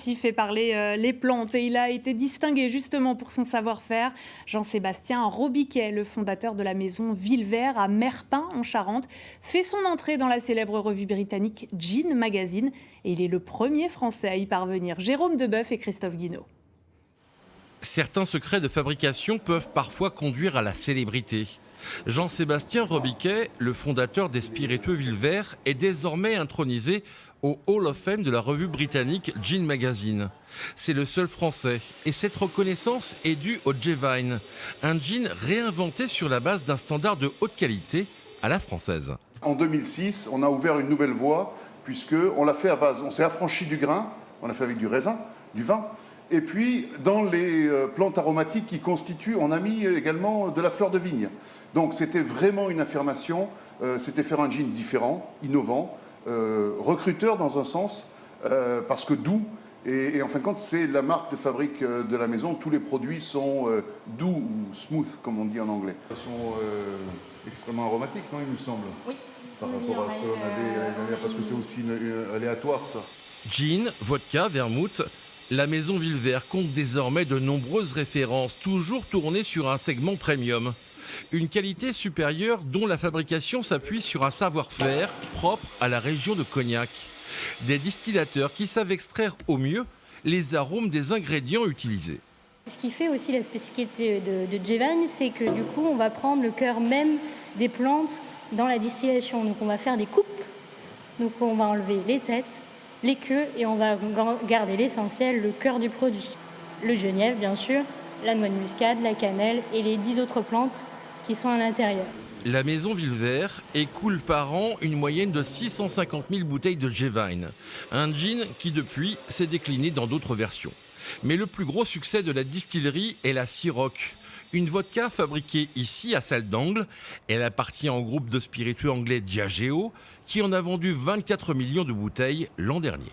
aussi fait parler les plantes et il a été distingué justement pour son savoir-faire. Jean-Sébastien Robiquet, le fondateur de la maison Villevert à Merpin en Charente, fait son entrée dans la célèbre revue britannique Gin Magazine et il est le premier Français à y parvenir. Jérôme Debeuf et Christophe Guinaud. Certains secrets de fabrication peuvent parfois conduire à la célébrité. Jean-Sébastien Robiquet, le fondateur des spiritueux Villevert, est désormais intronisé au Hall of Fame de la revue britannique Gin Magazine. C'est le seul français et cette reconnaissance est due au J-Vine, un gin réinventé sur la base d'un standard de haute qualité à la française. En 2006, on a ouvert une nouvelle voie puisqu'on l'a fait à base, on s'est affranchi du grain, on l'a fait avec du raisin, du vin. Et puis, dans les plantes aromatiques qui constituent, on a mis également de la fleur de vigne. Donc, c'était vraiment une affirmation, c'était faire un gin différent, innovant, recruteur dans un sens, parce que doux. Et en fin de compte, c'est la marque de fabrique de la maison. Tous les produits sont doux ou smooth, comme on dit en anglais. Ils sont extrêmement aromatiques, non, il me semble. Oui. Par rapport à ce qu'on avait l'année dernière, parce que c'est aussi aléatoire, ça. Gin, vodka, vermouth. La maison Villevert compte désormais de nombreuses références, toujours tournées sur un segment premium. Une qualité supérieure dont la fabrication s'appuie sur un savoir-faire propre à la région de Cognac. Des distillateurs qui savent extraire au mieux les arômes des ingrédients utilisés. Ce qui fait aussi la spécificité de J-Vine, c'est que du coup, on va prendre le cœur même des plantes dans la distillation. Donc on va faire des coupes, donc on va enlever les têtes, les queues et on va garder l'essentiel, le cœur du produit. Le genièvre, bien sûr, la noix de muscade, la cannelle et les 10 autres plantes qui sont à l'intérieur. La maison Villevert écoule par an une moyenne de 650 000 bouteilles de J-Vine. Un gin qui, depuis, s'est décliné dans d'autres versions. Mais le plus gros succès de la distillerie est la Ciroc. Une vodka fabriquée ici à Salle d'Angle. Elle appartient au groupe de spiritueux anglais Diageo qui en a vendu 24 millions de bouteilles l'an dernier.